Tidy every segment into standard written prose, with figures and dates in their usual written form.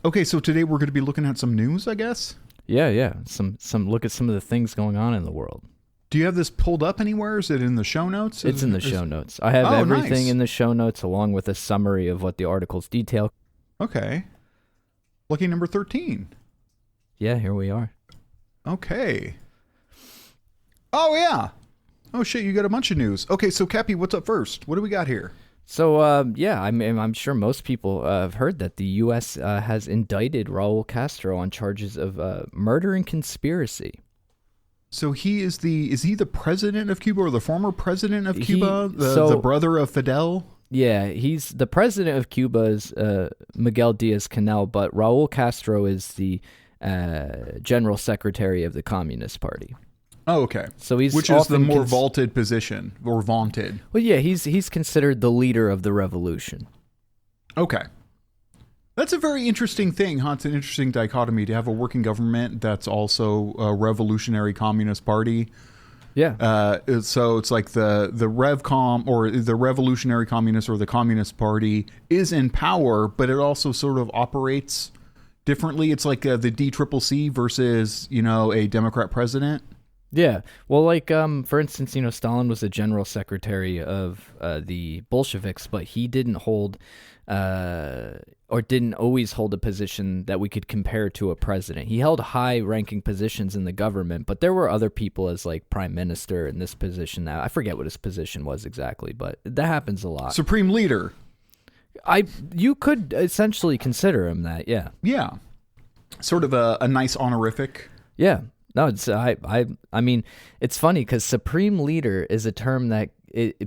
Okay, so today we're going to be looking at some news, I guess? Yeah. Some look at some of the things going on in the world. Do you have this pulled up anywhere? Is it in the show notes? It's in the show notes. I have everything in the show notes along with a summary of what the articles detail. Okay. Lucky number 13. Yeah, here we are. Okay. Oh, yeah. Oh, shit, you got a bunch of news. Okay, so Cappy, what's up first? What do we got here? So, I'm sure most people have heard that the U.S. Has indicted Raul Castro on charges of murder and conspiracy. So is he the president of Cuba or the former president of Cuba? The brother of Fidel? Yeah, he's the president of Cuba's Miguel Diaz-Canel, but Raul Castro is the general secretary of the Communist Party. Oh, okay. So which is the more vaulted position, or vaunted. Well, yeah, he's considered the leader of the revolution. Okay. That's a very interesting thing, huh? It's an interesting dichotomy to have a working government that's also a revolutionary communist party. Yeah. So it's like the RevCom or the Revolutionary Communist or the Communist Party is in power, but it also sort of operates differently. It's like the DCCC versus, a Democrat president. Yeah. Well, like, for instance, Stalin was the general secretary of the Bolsheviks, but he didn't hold or didn't always hold a position that we could compare to a president. He held high-ranking positions in the government, but there were other people as, like, prime minister in this position now. I forget what his position was exactly, but that happens a lot. Supreme leader. You could essentially consider him that, yeah. Yeah. Sort of a nice honorific. Yeah. No, it's I mean, it's funny because supreme leader is a term that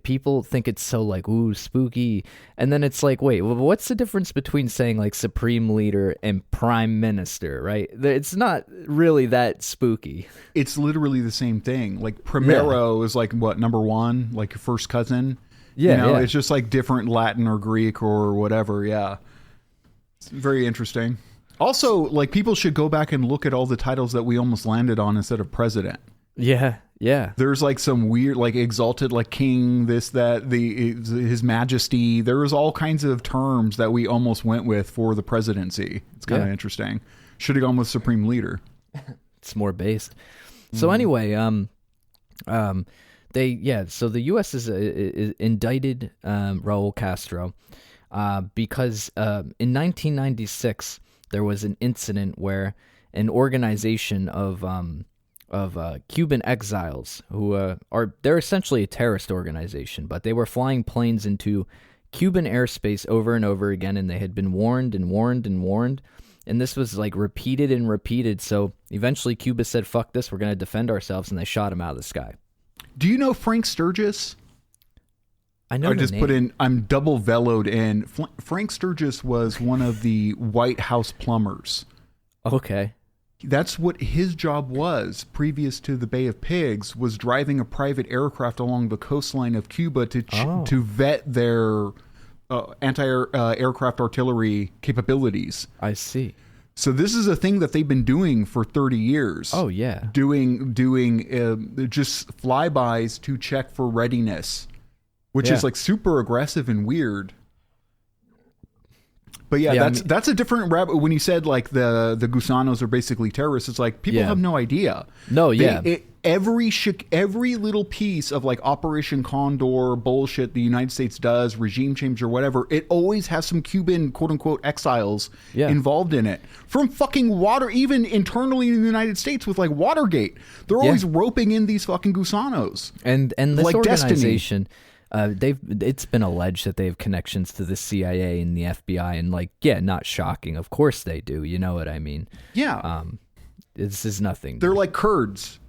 people think it's so like, ooh, spooky. And then it's like, wait, well, what's the difference between saying like supreme leader and prime minister, right? It's not really that spooky. It's literally the same thing. Like primero is like what, number one, like your first cousin. Yeah, It's just like different Latin or Greek or whatever. Yeah. It's very interesting. Also, like, people should go back and look at all the titles that we almost landed on instead of president. Yeah. There's like some weird, like exalted, like king, this, that, his majesty. There was all kinds of terms that we almost went with for the presidency. It's kind of interesting. Should have gone with supreme leader. It's more based. So anyway, so the U.S. is indicted Raul Castro because in 1996. There was an incident where an organization of Cuban exiles who they're essentially a terrorist organization, but they were flying planes into Cuban airspace over and over again, and they had been warned and warned and warned, and this was like repeated and repeated. So eventually Cuba said, fuck this, we're going to defend ourselves, and they shot him out of the sky. Do you know Frank Sturgis? I know. I just put in, I'm double vellowed in. Frank Sturgis was one of the White House plumbers. Okay. That's what his job was previous to the Bay of Pigs, was driving a private aircraft along the coastline of Cuba to vet their anti-aircraft artillery capabilities. I see. So this is a thing that they've been doing for 30 years. Oh, yeah. Doing just flybys to check for readiness. Which is like super aggressive and weird. But that's a different rabbit. When you said like the gusanos are basically terrorists, it's like people have no idea. No, Every little piece of like Operation Condor bullshit the United States does, regime change or whatever, it always has some Cuban quote unquote exiles involved in it. From fucking even internally in the United States with like Watergate, they're always roping in these fucking gusanos. And this like organization. Destiny. It's been alleged that they have connections to the CIA and the FBI, and not shocking. Of course they do. You know what I mean? Yeah. This is nothing. They're like Kurds.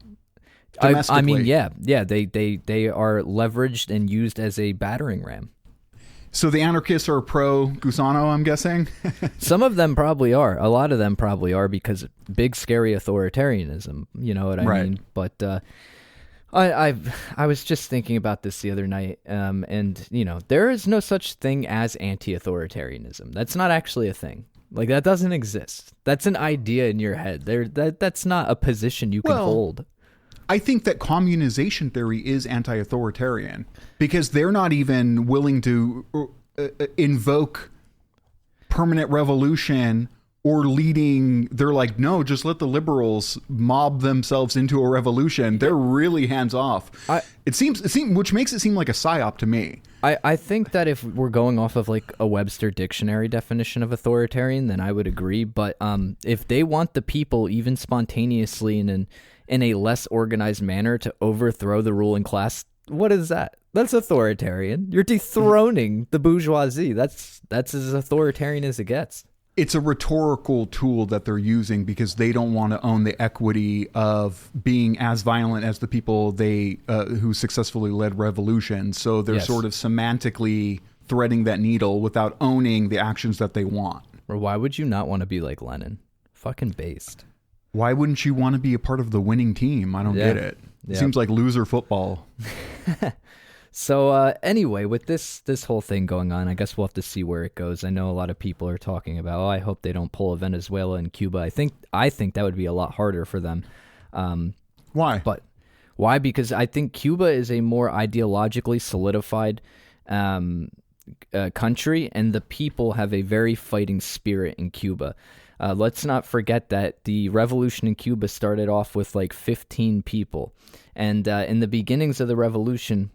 I mean, yeah. They are leveraged and used as a battering ram. So the anarchists are pro Gusano, I'm guessing. Some of them probably are. A lot of them probably are because big scary authoritarianism. You know what I mean? But. I was just thinking about this the other night, and there is no such thing as anti-authoritarianism. That's not actually a thing. Like, that doesn't exist. That's an idea in your head. That's not a position you can hold. I think that communization theory is anti-authoritarian because they're not even willing to invoke permanent revolution or leading. They're like, no, just let the liberals mob themselves into a revolution. They're really hands off. It seems, which makes it seem like a psyop to me. I think that if we're going off of like a Webster dictionary definition of authoritarian, then I would agree. But if they want the people, even spontaneously in a less organized manner, to overthrow the ruling class, what is that? That's authoritarian. You're dethroning the bourgeoisie. That's as authoritarian as it gets. It's a rhetorical tool that they're using because they don't want to own the equity of being as violent as the people who successfully led revolutions. So they're sort of semantically threading that needle without owning the actions that they want. Or why would you not want to be like Lenin? Fucking based. Why wouldn't you want to be a part of the winning team? I don't get it. It seems like loser football. So anyway, with this whole thing going on, I guess we'll have to see where it goes. I know a lot of people are talking about, I hope they don't pull a Venezuela and Cuba. I think that would be a lot harder for them. Why? But why? Because I think Cuba is a more ideologically solidified country, and the people have a very fighting spirit in Cuba. Let's not forget that the revolution in Cuba started off with like 15 people. And in the beginnings of the revolution,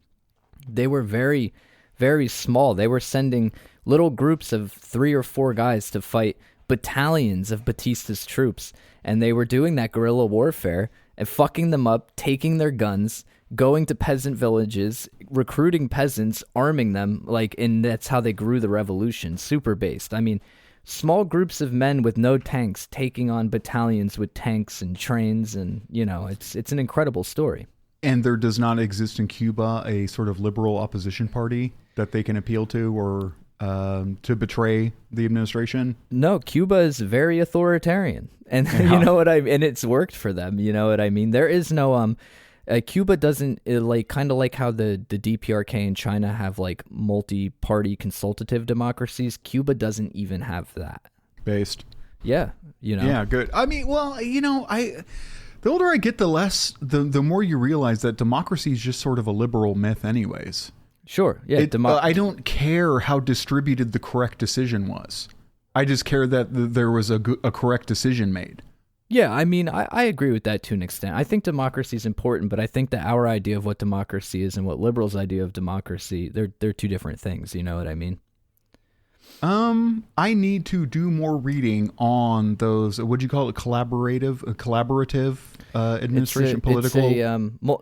they were very, very small. They were sending little groups of 3 or 4 guys to fight battalions of Batista's troops. And they were doing that guerrilla warfare and fucking them up, taking their guns, going to peasant villages, recruiting peasants, arming them, and that's how they grew the revolution, super based. I mean, small groups of men with no tanks taking on battalions with tanks and trains, and, it's an incredible story. And there does not exist in Cuba a sort of liberal opposition party that they can appeal to or to betray the administration? No, Cuba is very authoritarian. And you know what I mean? And it's worked for them. You know what I mean? There is no... Cuba doesn't, kind of like how the DPRK in China have like multi-party consultative democracies. Cuba doesn't even have that. Based. Yeah. Yeah, good. I mean, well, the older I get, the more you realize that democracy is just sort of a liberal myth anyways. Sure. Yeah. I don't care how distributed the correct decision was. I just care that there was a correct decision made. Yeah, I mean, I agree with that to an extent. I think democracy is important, but I think that our idea of what democracy is and what liberals' idea of democracy, they're two different things. You know what I mean? I need to do more reading on those. What'd you call it? Collaborative administration, political.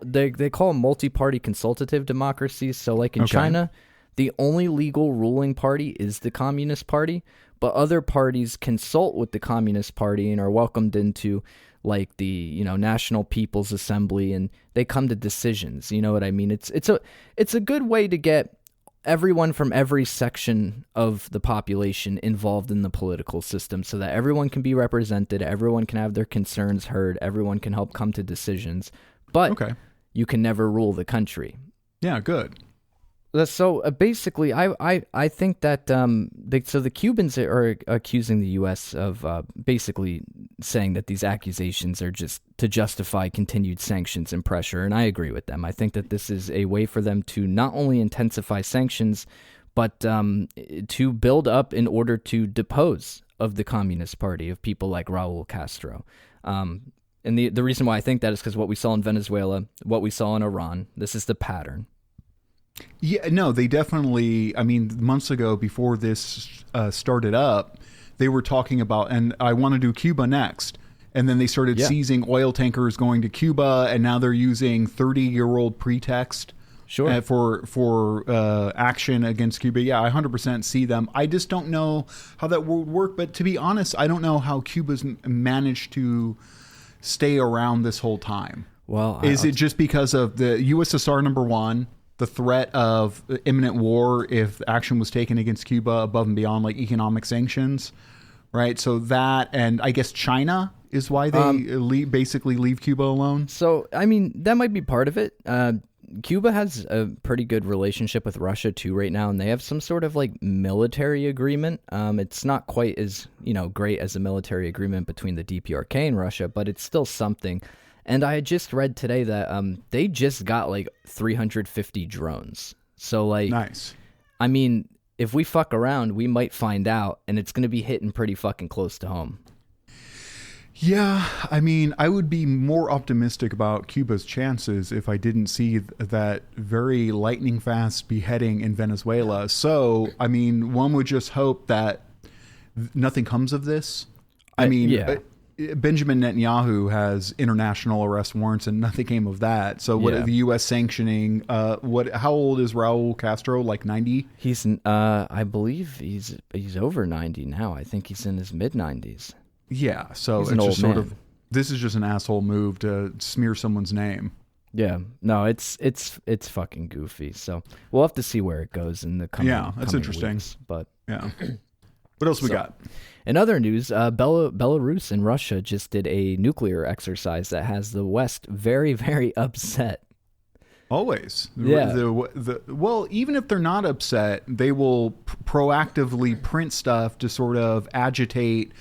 They call them multi-party consultative democracies. So, like in China, the only legal ruling party is the Communist Party, but other parties consult with the Communist Party and are welcomed into, like, the National People's Assembly, and they come to decisions. You know what I mean? It's a good way to get everyone from every section of the population involved in the political system so that everyone can be represented, everyone can have their concerns heard, everyone can help come to decisions, but you can never rule the country. Yeah, good. So basically, I think that the Cubans are accusing the U.S. of basically saying that these accusations are just to justify continued sanctions and pressure, and I agree with them. I think that this is a way for them to not only intensify sanctions, but to build up in order to depose of the Communist Party, of people like Raul Castro. And the reason why I think that is because what we saw in Venezuela, what we saw in Iran, this is the pattern. Yeah, no, they definitely, months ago before this started up, they were talking about, and I want to do Cuba next. And then they started seizing oil tankers going to Cuba, and now they're using 30-year-old pretext for action against Cuba. Yeah, I 100% see them. I just don't know how that would work. But to be honest, I don't know how Cuba's managed to stay around this whole time. Well, is it just because of the USSR, number one? The threat of imminent war if action was taken against Cuba above and beyond like economic sanctions, right? So that, and I guess China is why they basically leave Cuba alone. So, that might be part of it. Cuba has a pretty good relationship with Russia too right now, and they have some sort of like military agreement. It's not quite as, great as a military agreement between the DPRK and Russia, but it's still something. And I had just read today that they just got like 350 drones. So like, nice. if we fuck around, we might find out, and it's going to be hitting pretty fucking close to home. Yeah, I mean, I would be more optimistic about Cuba's chances if I didn't see that very lightning fast beheading in Venezuela. So, I mean, one would just hope that nothing comes of this. I mean, Benjamin Netanyahu has international arrest warrants and nothing came of that. So what the U.S. sanctioning, how old is Raul Castro? Like 90? He's, I believe he's over 90 now. I think he's in his mid 90s. Yeah, so He's it's just sort man. of, this is just an asshole move to smear someone's name. Yeah, no, it's fucking goofy. So we'll have to see where it goes in the coming. Yeah, that's interesting. Weeks, but yeah, what else we got? In other news, Belarus and Russia just did a nuclear exercise that has the West very, very upset. Always. Yeah. Well, even if they're not upset, they will proactively print stuff to sort of agitate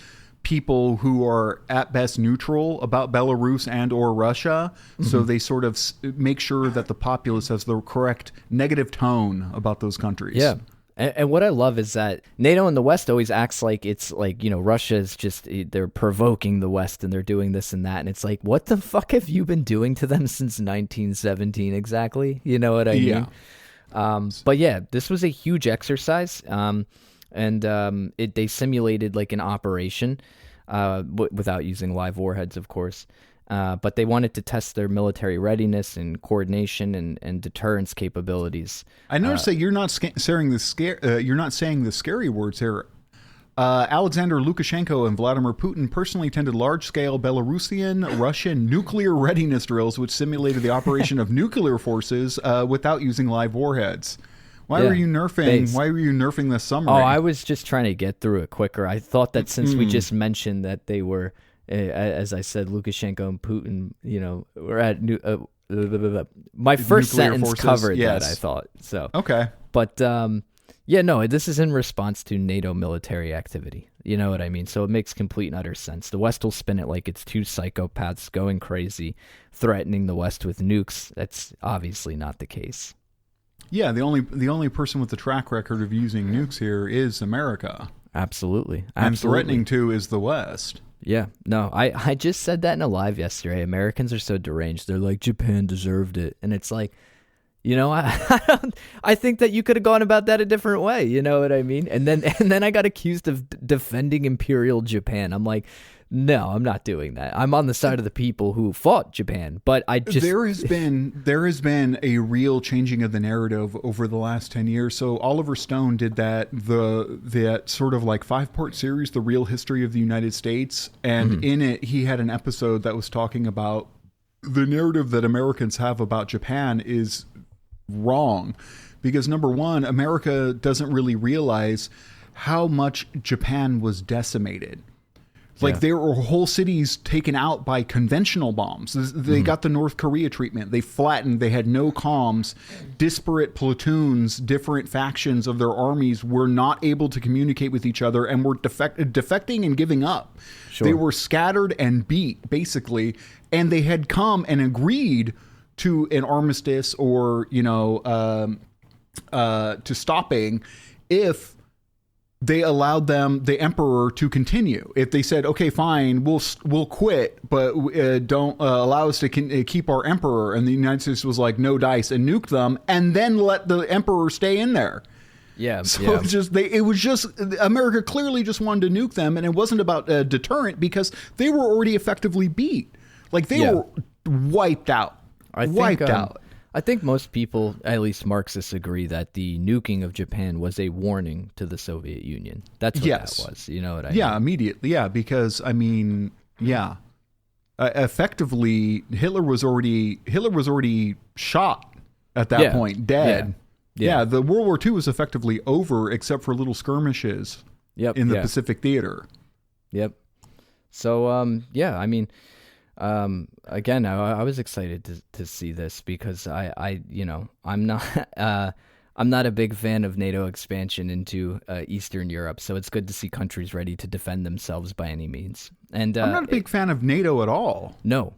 people who are at best neutral about Belarus and or Russia. So they sort of make sure that the populace has the correct negative tone about those countries. Yeah. And what I love is that NATO and the West always acts like it's like, Russia is just, they're provoking the West and they're doing this and that. And it's like, what the fuck have you been doing to them since 1917 exactly? You know what I mean? But yeah, this was a huge exercise. They simulated like an operation without using live warheads, of course. But they wanted to test their military readiness and coordination and deterrence capabilities. I noticed that you're not saying the scary words here. Alexander Lukashenko and Vladimir Putin personally attended large-scale Belarusian, Russian nuclear readiness drills, which simulated the operation of nuclear forces without using live warheads. Why were you nerfing this summary? Oh, I was just trying to get through it quicker. I thought that since we just mentioned that they were, as I said, Lukashenko and Putin, were at my first nuclear sentence forces, covered yes. that, I thought. So okay. But no, this is in response to NATO military activity. You know what I mean? So it makes complete and utter sense. The West will spin it like it's two psychopaths going crazy, threatening the West with nukes. That's obviously not the case. Yeah, the only person with the track record of using nukes here is America. Absolutely. And threatening to is the West. Yeah, no, I just said that in a live yesterday. Americans are so deranged. They're like, Japan deserved it. And it's like, I think that you could have gone about that a different way. You know what I mean? And then I got accused of defending Imperial Japan. I'm like, no, I'm not doing that. I'm on the side of the people who fought Japan. But there has been a real changing of the narrative over the last 10 years. So Oliver Stone did that sort of like 5-part series, The Real History of the United States, and in it he had an episode that was talking about the narrative that Americans have about Japan is wrong, because number one, America doesn't really realize how much Japan was decimated. Like there were whole cities taken out by conventional bombs. They got the North Korea treatment. They flattened. They had no comms. Disparate platoons, different factions of their armies were not able to communicate with each other and were defecting and giving up. Sure. They were scattered and beat, basically. And they had come and agreed to an armistice or, to stopping if they allowed the emperor to continue. If they said, okay, fine, we'll quit, but don't allow us to keep our emperor. And the United States was like, no dice, and nuked them, and then let the emperor stay in there. Yeah. So it was just America clearly just wanted to nuke them, and it wasn't about a deterrent because they were already effectively beat. Like they were wiped out. I think most people, at least Marxists, agree that the nuking of Japan was a warning to the Soviet Union. That's what that was. You know what I mean? Yeah, immediately. Yeah, because effectively, Hitler was already shot at that point, dead. Yeah, the World War II was effectively over, except for little skirmishes in the Pacific Theater. Yep. So, again, I was excited to see this because I'm not a big fan of NATO expansion into Eastern Europe, so it's good to see countries ready to defend themselves by any means. And I'm not a big fan of NATO at all. No,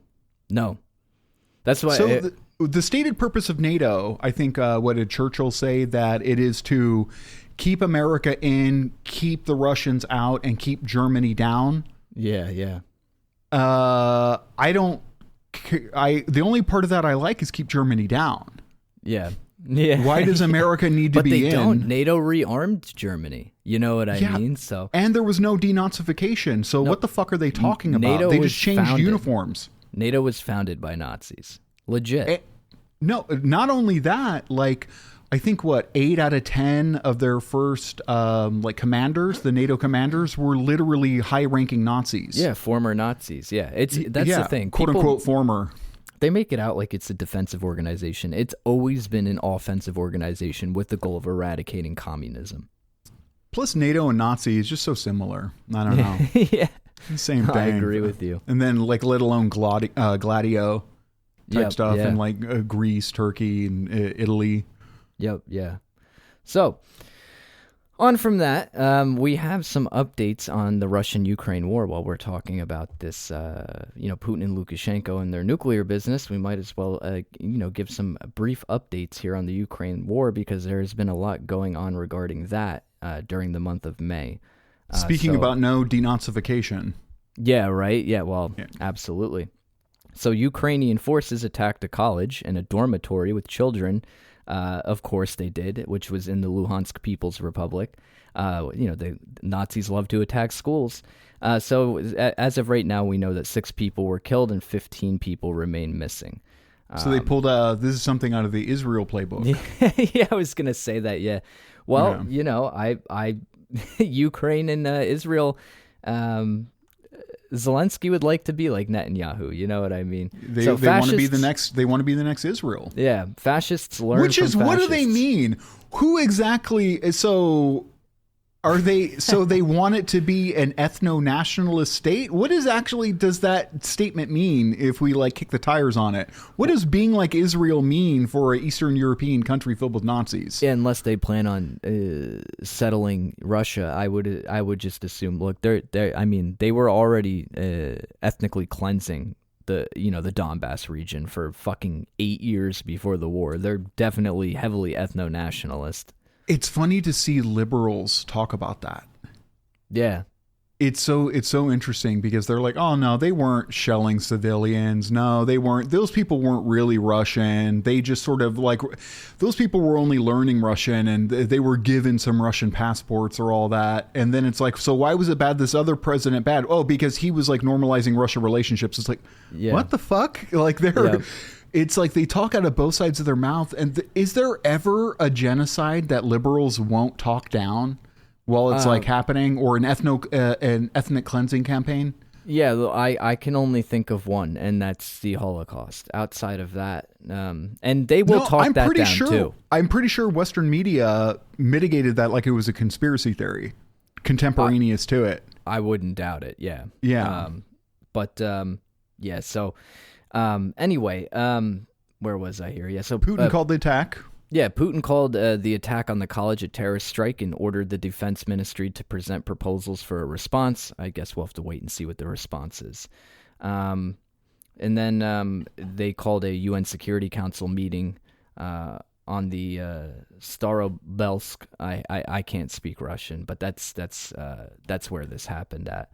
that's why. So the stated purpose of NATO, I think, what did Churchill say, that it is to keep America in, keep the Russians out, and keep Germany down. Yeah. The only part of that I like is keep Germany down. Yeah. Why does America need to be in? But they don't. NATO rearmed Germany. You know what I mean? So, and there was no denazification. So what the fuck are they talking about? NATO They just changed uniforms. NATO was founded by Nazis. Legit. No, not only that, like, I think 8 out of 10 of their first commanders, the NATO commanders, were literally high-ranking Nazis. Yeah, former Nazis. Yeah, that's the thing. Quote unquote former. They make it out like it's a defensive organization. It's always been an offensive organization with the goal of eradicating communism. Plus, NATO and Nazi is just so similar. I don't know. Yeah, same thing. I agree with you. And then, let alone Gladio type stuff, and Greece, Turkey, and Italy. Yep. Yeah. So, on from that, we have some updates on the Russian-Ukraine war. While we're talking about this, Putin and Lukashenko and their nuclear business, we might as well, give some brief updates here on the Ukraine war, because there has been a lot going on regarding that during the month of May. Speaking about no denazification. Yeah, right. Yeah, well, absolutely. So Ukrainian forces attacked a college and a dormitory with children. Of course they did, which was in the Luhansk People's Republic. The Nazis love to attack schools. So as of right now, we know that 6 people were killed and 15 people remain missing. So they pulled this is something out of the Israel playbook. Yeah, I was gonna say that. Yeah. Well, I Ukraine and Israel. Zelensky would like to be like Netanyahu. You know what I mean? They want to be the next. They want to be the next Israel. Yeah, fascists learn. Which is, from fascists. What do they mean? Who exactly? So are they? So they want it to be an ethno-nationalist state? What does that statement mean? If we kick the tires on it, what does being like Israel mean for an Eastern European country filled with Nazis? Yeah, unless they plan on settling Russia, I would just assume. Look, they were already ethnically cleansing the Donbass region for fucking 8 years before the war. They're definitely heavily ethno-nationalist. It's funny to see liberals talk about that. Yeah. It's so interesting, because they're like, oh no, they weren't shelling civilians. No, they weren't. Those people weren't really Russian. They just sort of those people were only learning Russian, and they were given some Russian passports or all that. And then it's like, so why was it bad? This other president bad? Oh, because he was normalizing Russia relationships. It's like, what the fuck? It's like they talk out of both sides of their mouth. And is there ever a genocide that liberals won't talk down while it's happening, or an ethnic cleansing campaign? Yeah, I can only think of one, and that's the Holocaust. Outside of that, and they will talk that down too. I'm pretty sure Western media mitigated that like it was a conspiracy theory, contemporaneous to it. I wouldn't doubt it. Yeah. Yeah. Yeah. So. Anyway, where was I here? Yeah, so Putin called the attack. Yeah, Putin called the attack on the college a terrorist strike and ordered the defense ministry to present proposals for a response. I guess we'll have to wait and see what the response is. And then they called a UN Security Council meeting on the Starobelsk. I can't speak Russian, but that's where this happened at.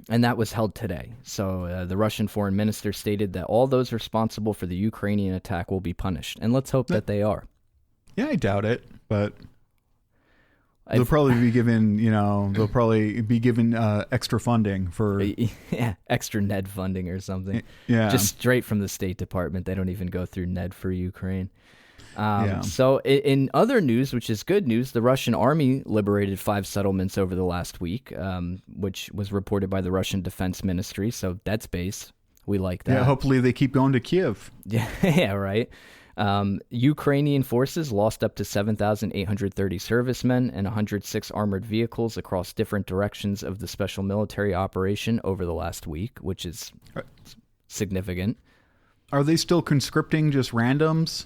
And that was held today. So the Russian foreign minister stated that all those responsible for the Ukrainian attack will be punished. And let's hope that they are. Yeah, I doubt it, but they'll probably be given, extra funding for... Yeah, extra Ned funding or something. Yeah. Just straight from the State Department. They don't even go through Ned for Ukraine. So in other news, which is good news, the Russian army liberated 5 settlements over the last week, which was reported by the Russian Defense Ministry. So that's base. We like that. Yeah, hopefully they keep going to Kiev. Yeah, right. Ukrainian forces lost up to 7,830 servicemen and 106 armored vehicles across different directions of the special military operation over the last week, which is significant. Are they still conscripting just randoms?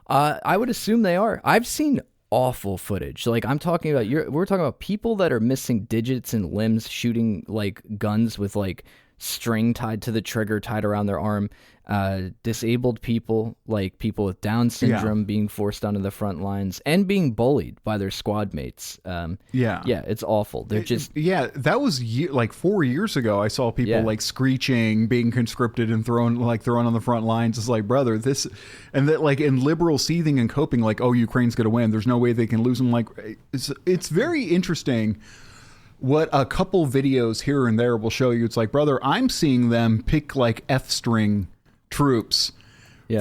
I would assume they are. I've seen awful footage. Like we're talking about people that are missing digits and limbs, shooting guns with string tied to the trigger, tied around their arm, disabled people, like people with Down syndrome being forced onto the front lines and being bullied by their squad mates. It's awful. They're that was like 4 years ago. I saw people like screeching, being conscripted and thrown on the front lines. It's like, brother, this, and that, like, in liberal seething and coping, like, oh, Ukraine's going to win. There's no way they can lose. And like, it's very interesting what a couple videos here and there will show you. It's like, brother, I'm seeing them pick like F-string troops,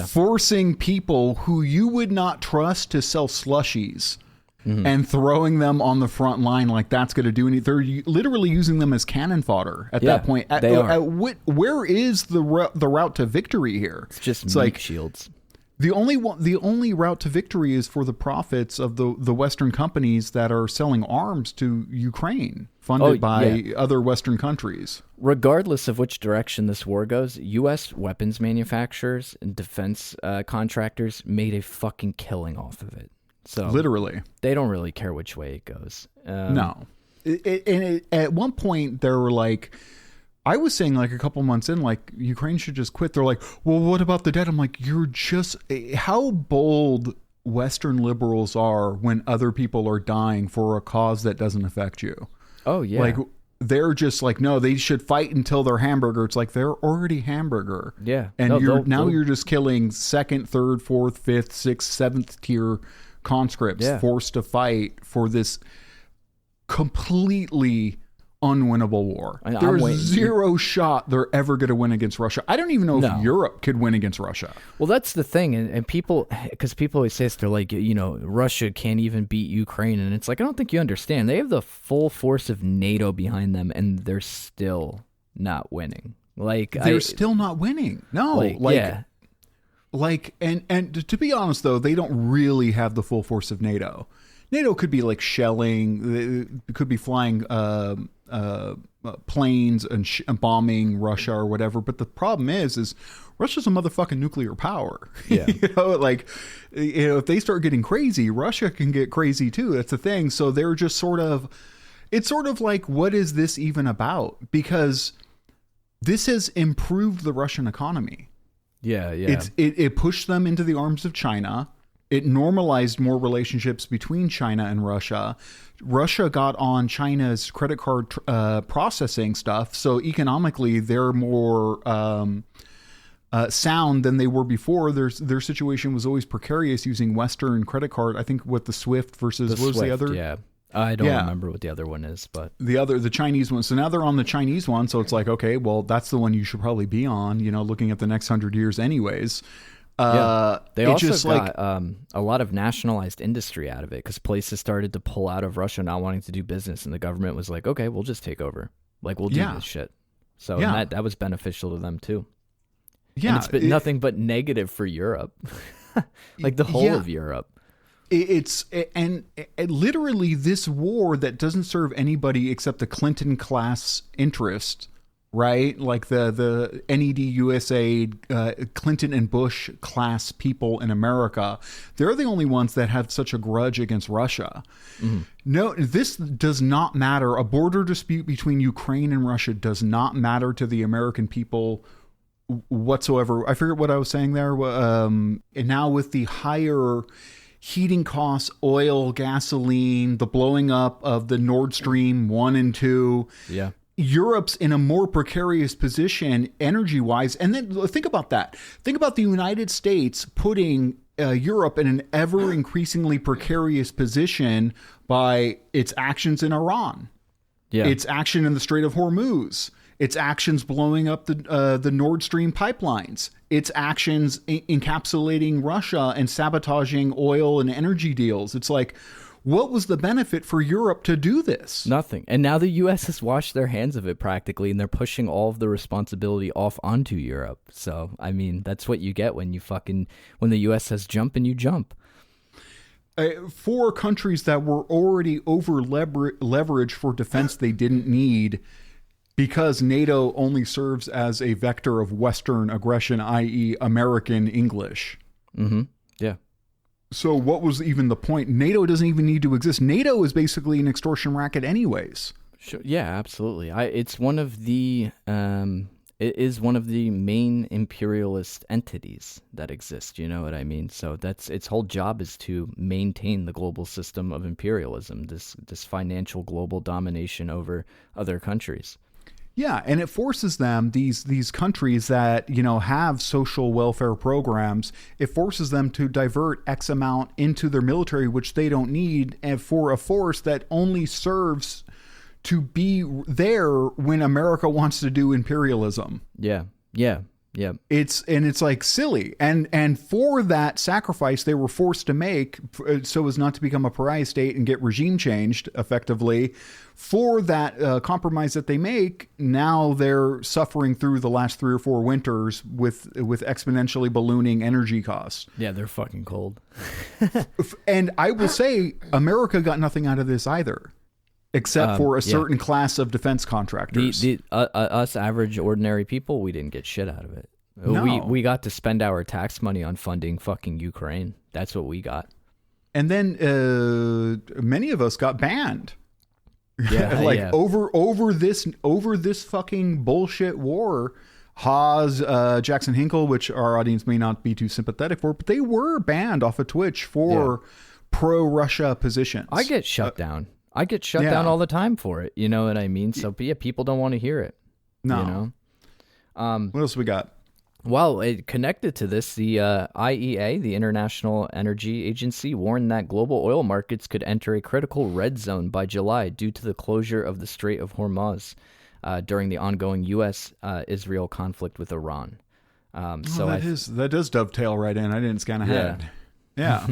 forcing people who you would not trust to sell slushies and throwing them on the front line like that's going to do anything. They're literally using them as cannon fodder at that point. Where is the route to victory here? It's like shields. The only route to victory is for the profits of the Western companies that are selling arms to Ukraine, funded by other Western countries. Regardless of which direction this war goes, U.S. weapons manufacturers and defense contractors made a fucking killing off of it. So literally, they don't really care which way it goes. No. At one point, there were like, I was saying like a couple months in, like, Ukraine should just quit. They're like, well, what about the debt? I'm like, you're just, how bold Western liberals are when other people are dying for a cause that doesn't affect you. Oh, yeah. Like, they're just like, no, they should fight until they're hamburger. It's like, they're already hamburger. Yeah. And you're just killing second, third, fourth, fifth, sixth, seventh tier conscripts forced to fight for this completely unwinnable war. There's zero shot they're ever going to win against Russia. I don't even know if Europe could win against Russia. Well, that's the thing. And people, because people always say this, they're like, Russia can't even beat Ukraine. And it's like, I don't think you understand. They have the full force of NATO behind them, and they're still not winning. Like, they're still not winning. No. And to be honest, though, they don't really have the full force of NATO. NATO could be like shelling, it could be flying planes and bombing Russia or whatever. But the problem is Russia's a motherfucking nuclear power. Yeah. If they start getting crazy, Russia can get crazy too. That's the thing. So they're just it's sort of like, what is this even about? Because this has improved the Russian economy. Yeah. Yeah. It pushed them into the arms of China. It normalized more relationships between China and Russia. Russia got on China's credit card processing stuff, so economically they're more sound than they were before. Their situation was always precarious using Western credit card. I think what the SWIFT versus what was the other? Yeah, I don't remember what the other one is, but the Chinese one. So now they're on the Chinese one. So it's like, okay, well, that's the one you should probably be on. Looking at the next 100 years, anyways. They also got a lot of nationalized industry out of it because places started to pull out of Russia not wanting to do business, and the government was like, okay, we'll just take over. Like, we'll do this shit. So and that was beneficial to them too. Yeah. And it's been nothing but negative for Europe. Like the whole of Europe. And literally this war that doesn't serve anybody except the Clinton class interest, right? Like the NED USA, Clinton and Bush class people in America, they're the only ones that have such a grudge against Russia. Mm-hmm. No, this does not matter. A border dispute between Ukraine and Russia does not matter to the American people whatsoever. I forget what I was saying there. And now with the higher heating costs, oil, gasoline, the blowing up of the Nord Stream 1 and 2. Yeah. Europe's in a more precarious position energy-wise. And then think about that. Think about the United States putting Europe in an ever-increasingly precarious position by its actions in Iran, its action in the Strait of Hormuz, its actions blowing up the Nord Stream pipelines, its actions encapsulating Russia and sabotaging oil and energy deals. It's like, what was the benefit for Europe to do this? Nothing. And now the U.S. has washed their hands of it practically, and they're pushing all of the responsibility off onto Europe. So, I mean, that's what you get when when the U.S. says jump and you jump. For countries that were already over leveraged for defense they didn't need, because NATO only serves as a vector of Western aggression, i.e. American English. Mm-hmm. Yeah. So what was even the point? NATO doesn't even need to exist. NATO is basically an extortion racket anyways. Sure. Yeah, absolutely. It's one of the it is one of the main imperialist entities that exist. You know what I mean? So that's its whole job is to maintain the global system of imperialism, this financial global domination over other countries. Yeah, and it forces them, these countries that, you know, have social welfare programs, it forces them to divert X amount into their military, which they don't need, and for a force that only serves to be there when America wants to do imperialism. Yeah. It's like silly, and for that sacrifice they were forced to make, so as not to become a pariah state and get regime changed effectively. For that compromise that they make, now they're suffering through the last 3 or 4 winters with exponentially ballooning energy costs. Yeah, they're fucking cold. And I will say, America got nothing out of this either. Except for a certain class of defense contractors. Us average ordinary people, we didn't get shit out of it. No. We got to spend our tax money on funding fucking Ukraine. That's what we got. And then many of us got banned. Yeah, over this fucking bullshit war. Haas, Jackson Hinkle, which our audience may not be too sympathetic for, but they were banned off of Twitch for pro-Russia positions. I get shut down. I get shut down all the time for it. You know what I mean? So, but yeah, people don't want to hear it. No. You know? What else we got? Well, connected to this, the IEA, the International Energy Agency, warned that global oil markets could enter a critical red zone by July due to the closure of the Strait of Hormuz during the ongoing U.S.-Israel conflict with Iran. That does dovetail right in. I didn't scan ahead. Yeah.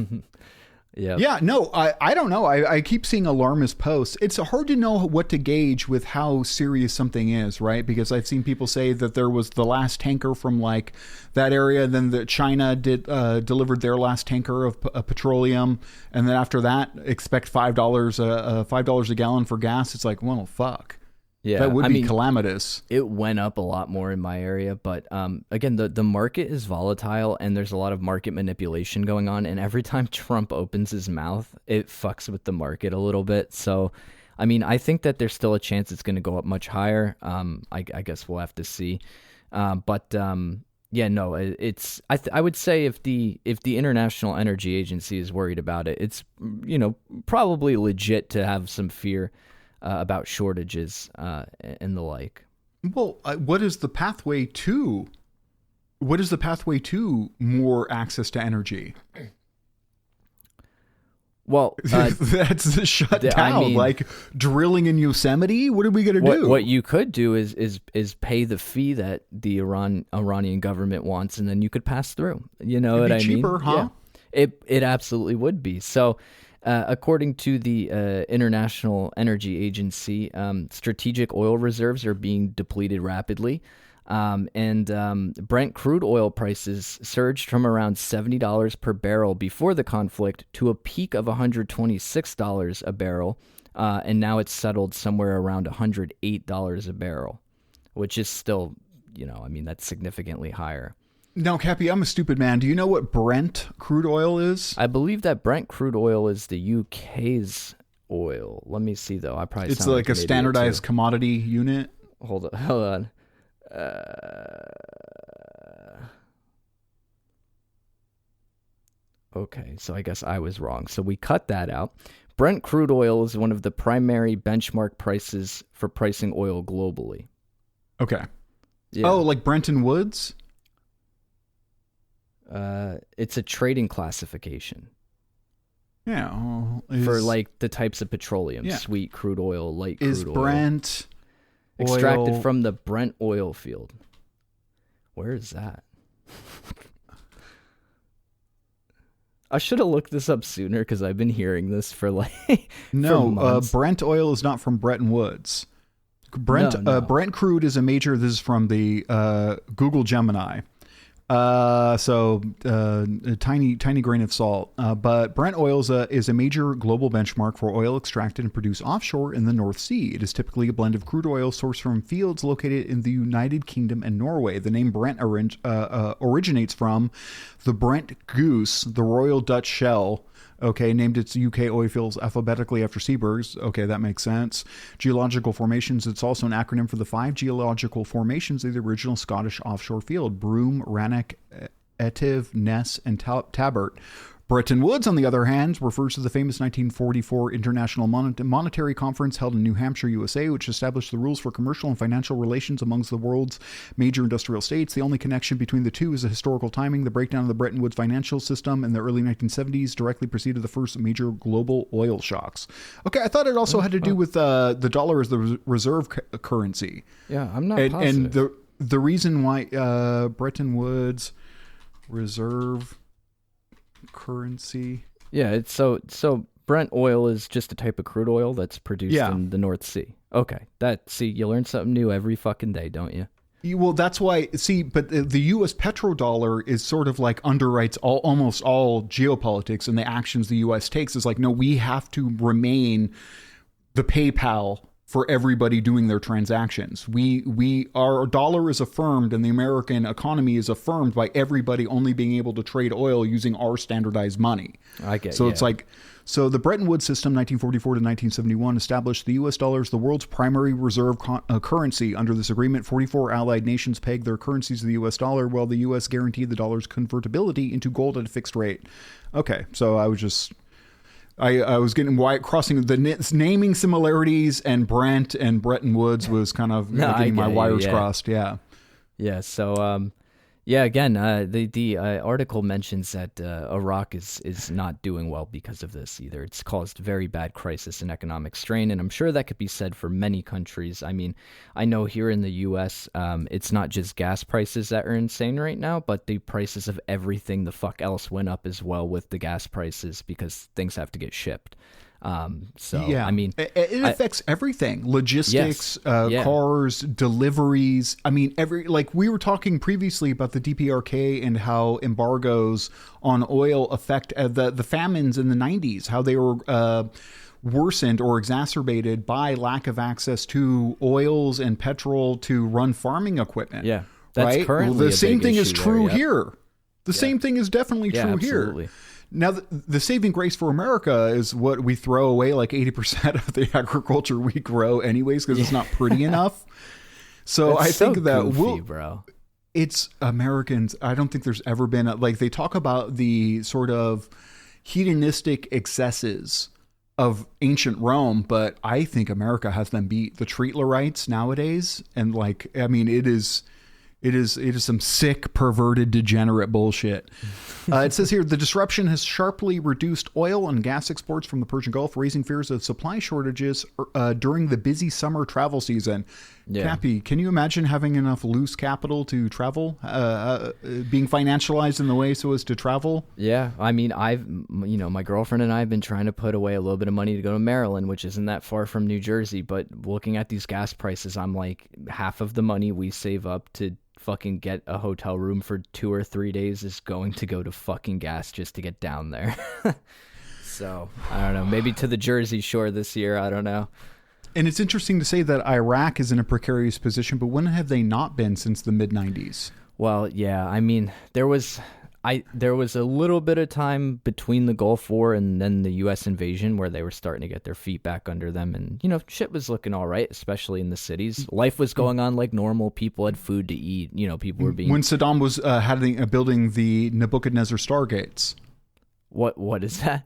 Yeah, no, I don't know. I keep seeing alarmist posts. It's hard to know what to gauge with how serious something is, right? Because I've seen people say that there was the last tanker from like that area, then that China delivered their last tanker of petroleum, and then after that, expect $5 a gallon for gas. It's like, well, fuck. Yeah, that would be calamitous. It went up a lot more in my area, but again, the market is volatile and there's a lot of market manipulation going on. And every time Trump opens his mouth, it fucks with the market a little bit. So, I mean, I think that there's still a chance it's going to go up much higher. I guess we'll have to see. Yeah, no, it's. I would say if the International Energy Agency is worried about it, it's probably legit to have some fear about shortages and the like. Well, what is the pathway to more access to energy? Well, that's the shutdown. I mean, like drilling in Yosemite. What are we going to do? What you could do is pay the fee that the Iranian government wants, and then you could pass through. You know what I mean? Cheaper, huh? Yeah. It absolutely would be. So. According to the International Energy Agency, strategic oil reserves are being depleted rapidly, and Brent crude oil prices surged from around $70 per barrel before the conflict to a peak of $126 a barrel, and now it's settled somewhere around $108 a barrel, which is still, that's significantly higher. Now, Cappy, I'm a stupid man. Do you know what Brent crude oil is? I believe that Brent crude oil is the UK's oil. Let me see, though. It's like a standardized commodity unit. Hold on. Okay, so I guess I was wrong. So we cut that out. Brent crude oil is one of the primary benchmark prices for pricing oil globally. Okay. Yeah. Oh, like Brenton Woods? It's a trading classification. Yeah. For like the types of petroleum, sweet crude oil, light crude oil. Is Brent extracted from the Brent oil field? Where is that? I should have looked this up sooner because I've been hearing this for like months. Brent oil is not from Bretton Woods. Brent crude is a major. This is from the Google Gemini. So a tiny grain of salt. But Brent oil is a major global benchmark for oil extracted and produced offshore in the North Sea. It is typically a blend of crude oil sourced from fields located in the United Kingdom and Norway. The name Brent originates from the Brent goose, the Royal Dutch shell, Okay, named its UK oil fields alphabetically after seabergs. Okay, that makes sense. Geological formations, it's also an acronym for the 5 geological formations of the original Scottish offshore field: Broome, Rannoch, Etive, Ness, and Tabert. Bretton Woods, on the other hand, refers to the famous 1944 International Monetary Conference held in New Hampshire, USA, which established the rules for commercial and financial relations amongst the world's major industrial states. The only connection between the two is the historical timing. The breakdown of the Bretton Woods financial system in the early 1970s directly preceded the first major global oil shocks. Okay, I thought it also had to do with the dollar as the reserve currency. Yeah, I'm not positive. And the reason why Bretton Woods reserve currency. Yeah, it's so Brent oil is just a type of crude oil that's produced in the North Sea. Okay, you learn something new every fucking day, don't you? Well, that's why. See, but the U.S. petrodollar is sort of like underwrites almost all geopolitics, and the actions the U.S. takes is like, no, we have to remain the PayPal for everybody doing their transactions. Our dollar is affirmed, and the American economy is affirmed by everybody only being able to trade oil using our standardized money. It's like, so the Bretton Woods system, 1944 to 1971, established the U.S. dollar as the world's primary reserve currency. Under this agreement, 44 allied nations pegged their currencies to the U.S. dollar, while the U.S. guaranteed the dollar's convertibility into gold at a fixed rate. Okay, so I was just... I was getting crossing the naming similarities, and Brent and Bretton Woods was kind of getting my wires crossed. Yeah. Yeah. So, again, the article mentions that Iraq is not doing well because of this either. It's caused very bad crisis and economic strain, and I'm sure that could be said for many countries. I mean, I know here in the U.S., it's not just gas prices that are insane right now, but the prices of everything the fuck else went up as well with the gas prices because things have to get shipped. I mean, it affects everything: logistics, cars, deliveries. I mean, like we were talking previously about the DPRK and how embargoes on oil affect the famines in the 90s, how they were worsened or exacerbated by lack of access to oils and petrol to run farming equipment. Yeah, that's currently the same thing is true here. The same thing is definitely true here. Now, the saving grace for America is what we throw away like 80% of the agriculture we grow anyways because it's not pretty enough. So I think that bro. It's Americans. I don't think there's ever been like they talk about the sort of hedonistic excesses of ancient Rome, but I think America has them beat. The Treatlerites nowadays, and like, I mean, it is some sick, perverted, degenerate bullshit. It says here, the disruption has sharply reduced oil and gas exports from the Persian Gulf, raising fears of supply shortages during the busy summer travel season. Yeah. Cappy, can you imagine having enough loose capital to travel, being financialized in the way so as to travel? Yeah, I mean, my girlfriend and I have been trying to put away a little bit of money to go to Maryland, which isn't that far from New Jersey, but looking at these gas prices, I'm like, half of the money we save up to fucking get a hotel room for 2 or 3 days is going to go to fucking gas just to get down there. So, I don't know, maybe to the Jersey Shore this year, I don't know. And it's interesting to say that Iraq is in a precarious position, but when have they not been since the mid-90s? Well, yeah, I mean, there was a little bit of time between the Gulf War and then the U.S. invasion where they were starting to get their feet back under them, and shit was looking all right, especially in the cities. Life was going on like normal. People had food to eat. People were being... When Saddam was building the Nebuchadnezzar Stargates. What is that?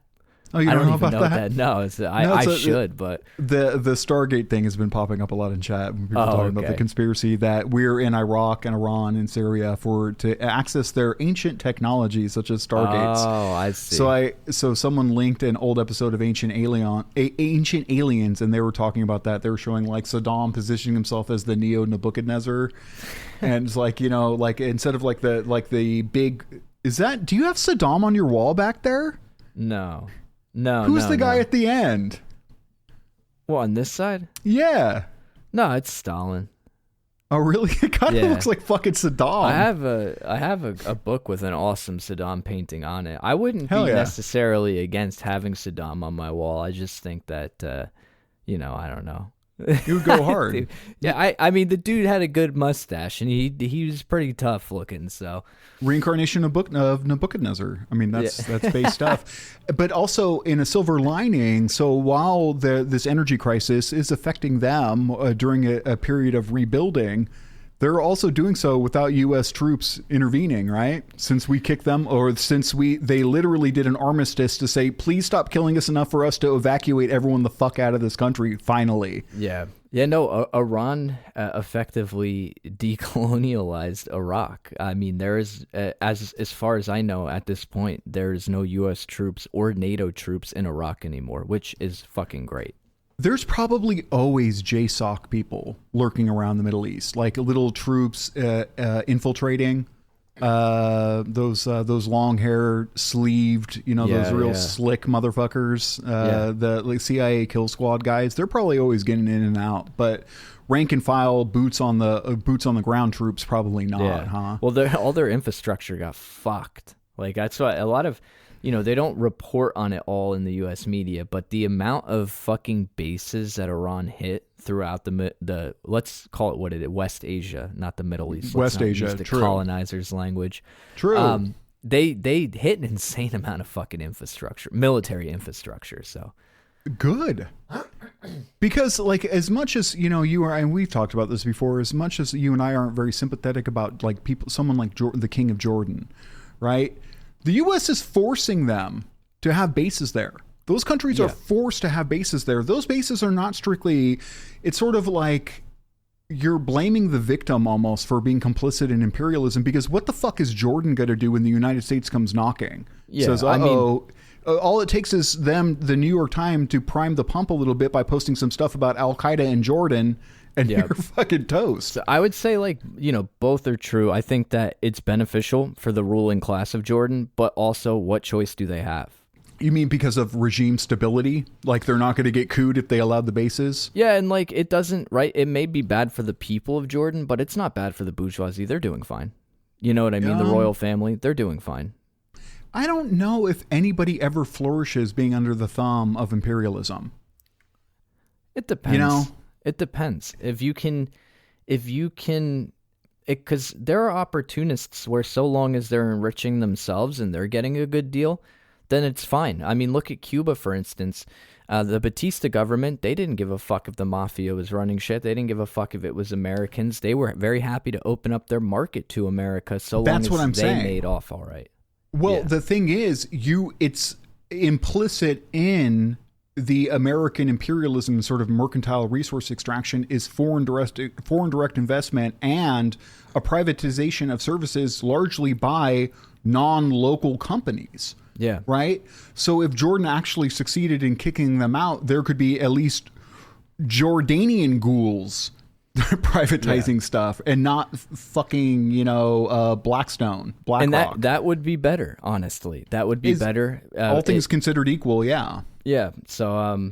Oh, you don't know about that? No, I should, but the Stargate thing has been popping up a lot in chat when people talking about the conspiracy that we're in Iraq and Iran and Syria to access their ancient technology such as Stargates. Oh, I see. So someone linked an old episode of Ancient Aliens, and they were talking about that. They were showing like Saddam positioning himself as the Neo Nebuchadnezzar, and it's like like instead of like the big. Do you have Saddam on your wall back there? No. Who's the guy at the end? What, on this side? Yeah. No, it's Stalin. Oh, really? It kind of looks like fucking Saddam. I have a book with an awesome Saddam painting on it. I wouldn't be necessarily against having Saddam on my wall. I just think that, I don't know. He would go hard. Dude, yeah, I mean, the dude had a good mustache, and he was pretty tough looking. So reincarnation of Nebuchadnezzar. I mean, that's base stuff. But also in a silver lining, so while this energy crisis is affecting them during a period of rebuilding, they're also doing so without U.S. troops intervening, right? Since we kicked them, or since they literally did an armistice to say, please stop killing us enough for us to evacuate everyone the fuck out of this country, finally. Yeah. Yeah, no, Iran effectively decolonialized Iraq. I mean, there is, as far as I know at this point, there is no U.S. troops or NATO troops in Iraq anymore, which is fucking great. There's probably always JSOC people lurking around the Middle East, like little troops infiltrating those long hair sleeved, those real slick motherfuckers, the CIA kill squad guys. They're probably always getting in and out, but rank and file boots on the ground troops probably not, huh? Well, all their infrastructure got fucked. Like that's why a lot of. They don't report on it all in the U.S. media, but the amount of fucking bases that Iran hit throughout the let's call it what it is, West Asia, not the Middle East. West Asia, use the true. Colonizers' language. True. They hit an insane amount of fucking infrastructure, military infrastructure. So good. Because like as much as you are, and we've talked about this before, as much as you and I aren't very sympathetic about like someone like the King of Jordan, right? The U.S. is forcing them to have bases there. Those countries are forced to have bases there. Those bases are not strictly, it's sort of like you're blaming the victim almost for being complicit in imperialism, because what the fuck is Jordan going to do when the United States comes knocking? Yeah, Says, all it takes is the New York Times to prime the pump a little bit by posting some stuff about Al-Qaeda in Jordan, and you're fucking toast. So I would say, both are true. I think that it's beneficial for the ruling class of Jordan, but also what choice do they have? You mean because of regime stability? Like they're not going to get couped if they allowed the bases? Yeah, and it doesn't, right? It may be bad for the people of Jordan, but it's not bad for the bourgeoisie. They're doing fine. You know what I mean? The royal family, they're doing fine. I don't know if anybody ever flourishes being under the thumb of imperialism. It depends. It depends. If you can, because there are opportunists where so long as they're enriching themselves and they're getting a good deal, then it's fine. I mean, look at Cuba, for instance. The Batista government, they didn't give a fuck if the mafia was running shit. They didn't give a fuck if it was Americans. They were very happy to open up their market to America so long as they made off all right. Well, the thing is, it's implicit in the American imperialism sort of mercantile resource extraction is foreign direct investment and a privatization of services largely by non-local companies. Yeah. Right? So if Jordan actually succeeded in kicking them out, there could be at least Jordanian ghouls privatizing stuff and not fucking, Blackstone, BlackRock. And that would be better, honestly. That would be better. All things considered equal, yeah. Yeah. So,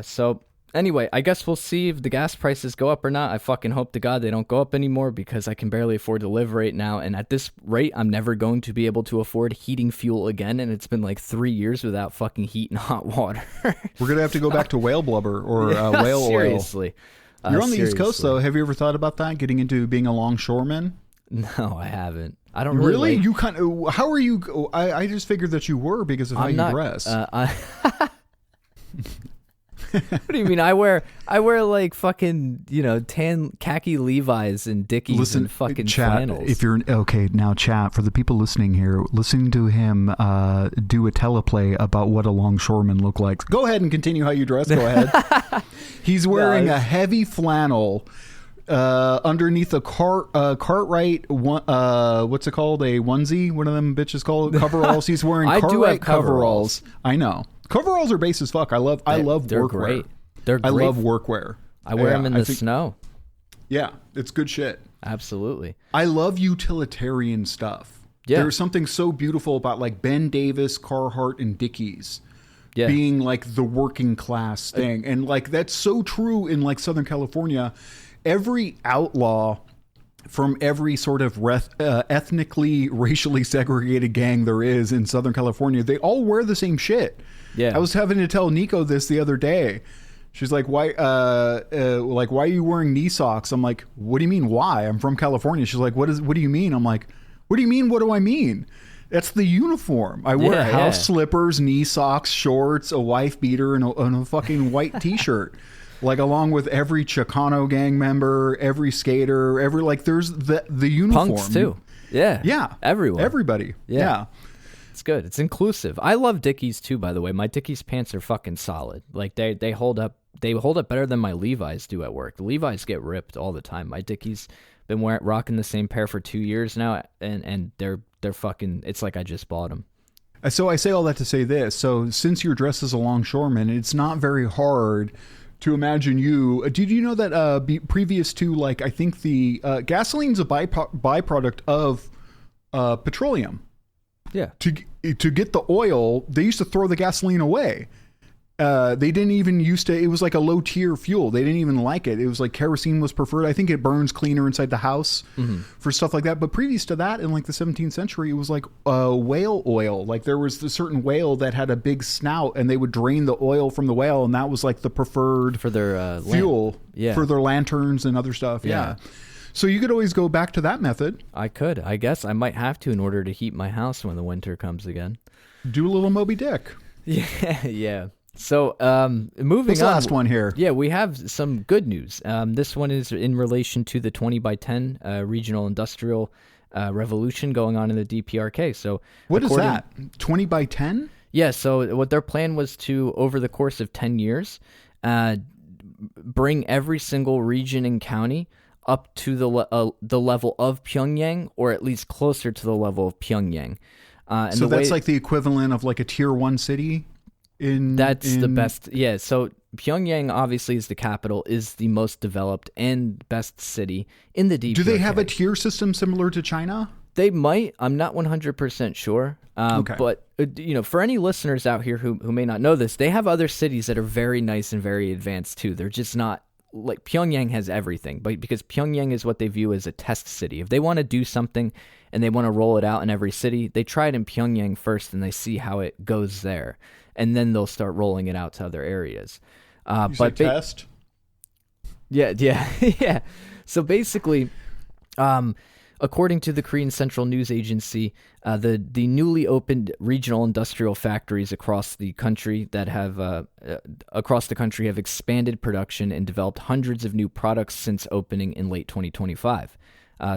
So anyway, I guess we'll see if the gas prices go up or not. I fucking hope to God they don't go up anymore because I can barely afford to live right now. And at this rate, I'm never going to be able to afford heating fuel again. And it's been like 3 years without fucking heat and hot water. We're going to have to go back to whale blubber or whale seriously. Oil. You're on the East Coast, though. Have you ever thought about that, getting into being a longshoreman? No, I haven't. I don't really. You kind of. How are you? I just figured that you were because of how you dress. What do you mean? I wear like fucking tan khaki Levi's and Dickies and fucking chat, flannels. If you're okay now, chat for the people listening here, listening to him do a teleplay about what a longshoreman look like. Go ahead and continue how you dress. Go ahead. He's wearing a heavy flannel underneath a Cartwright. What's it called? A onesie? One of them bitches called coveralls. He's wearing Cartwright coveralls. I know. Coveralls are base as fuck. I love workwear. Great. They're great. I love workwear. I wear them in the snow. Yeah, it's good shit. Absolutely. I love utilitarian stuff. Yeah. There's something so beautiful about like Ben Davis, Carhartt, and Dickies being like the working class thing. And like that's so true in like Southern California. Every outlaw from every sort of ethnically, racially segregated gang there is in Southern California, they all wear the same shit. Yeah. I was having to tell Nico this the other day. She's like, why are you wearing knee socks? I'm like, what do you mean, why? I'm from California. She's like, what do you mean? I'm like, what do you mean, what do I mean? That's the uniform. I wear house slippers, knee socks, shorts, a wife beater, and a fucking white t-shirt. Like, along with every Chicano gang member, every skater, there's the uniform. Punks too. Yeah. Yeah. Everyone. Everybody. Yeah. It's good. It's inclusive. I love Dickies too, by the way. My Dickies pants are fucking solid. Like, they hold up. They hold up better than my Levi's do at work. The Levi's get ripped all the time. My Dickies been rocking the same pair for 2 years now, and they're fucking. It's like I just bought them. So I say all that to say this. So since you're dressed as a longshoreman, it's not very hard to imagine you. Did you know that previous to, like, I think the gasoline's a byproduct of petroleum. Yeah. To get the oil, they used to throw the gasoline away. They didn't even used to. It was like a low tier fuel. They didn't even like it. It was like kerosene was preferred. I think it burns cleaner inside the house for stuff like that. But previous to that, in like the 17th century, it was like whale oil. Like, there was a certain whale that had a big snout, and they would drain the oil from the whale, and that was like the preferred for their fuel for their lanterns and other stuff. Yeah. So you could always go back to that method. I could. I guess I might have to in order to heat my house when the winter comes again. Do a little Moby Dick. Yeah. So, moving What's on. The last one here. Yeah, we have some good news. This one is in relation to the 20 by 10 regional industrial revolution going on in the DPRK. So, what is that? 20 by 10? Yeah. So, what their plan was to, over the course of 10 years, bring every single region and county up to the level of Pyongyang, or at least closer to the level of Pyongyang. So that's like the equivalent of like a tier 1 city. The best. Yeah. So Pyongyang obviously is the capital, is the most developed and best city in the DPRK. Do they have a tier system similar to China? They might. I'm not 100% sure. Okay. But, for any listeners out here who may not know this, they have other cities that are very nice and very advanced too. They're just not, like, Pyongyang has everything, but because Pyongyang is what they view as a test city. If they want to do something and they want to roll it out in every city, they try it in Pyongyang first and they see how it goes there. And then they'll start rolling it out to other areas. Test? Yeah. Yeah. So basically, according to the Korean Central News Agency, the newly opened regional industrial factories across the country have expanded production and developed hundreds of new products since opening in late 2025.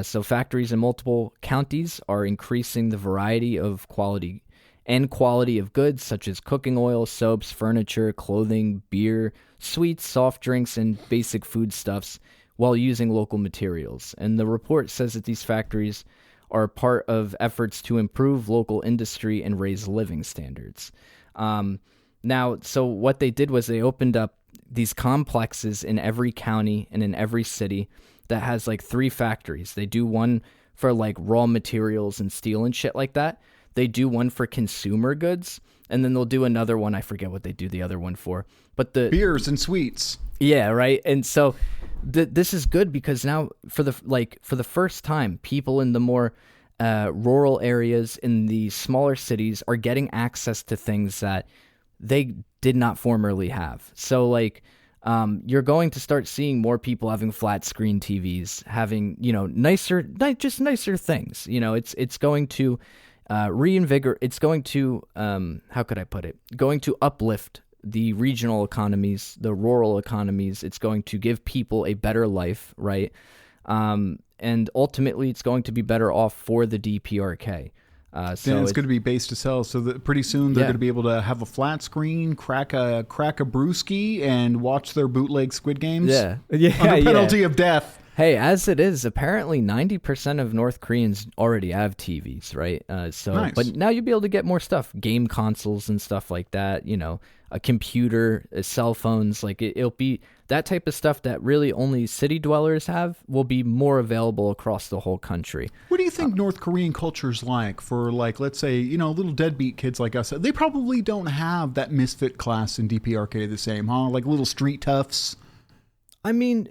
So factories in multiple counties are increasing the variety of quality of goods such as cooking oil, soaps, furniture, clothing, beer, sweets, soft drinks, and basic foodstuffs while using local materials. And the report says that these factories are part of efforts to improve local industry and raise living standards. Now, so what they did was they opened up these complexes in every county and in every city that has like 3 factories. They do one for like raw materials and steel and shit like that. They do one for consumer goods, and then they'll do another one. I forget what they do the other one for, but the beers and sweets. Yeah, right. And so this is good because now for the first time, people in the more rural areas in the smaller cities are getting access to things that they did not formerly have. So like, you're going to start seeing more people having flat screen TVs, having, nicer things. It's going to it's going to, how could I put it? Going to uplift the regional economies, the rural economies. It's going to give people a better life, right? And ultimately, it's going to be better off for the DPRK. So it's going to be base to sell. So that pretty soon they're going to be able to have a flat screen, crack a brewski, and watch their bootleg Squid Games. Yeah, under penalty of death. Hey, as it is, apparently 90% of North Koreans already have TVs, right? Nice. But now you'll be able to get more stuff, game consoles and stuff like that, a computer, cell phones, like it'll be that type of stuff that really only city dwellers have will be more available across the whole country. What do you think North Korean culture's like for, like, let's say, little deadbeat kids like us? They probably don't have that misfit class in DPRK the same, huh? Like little street toughs. I mean,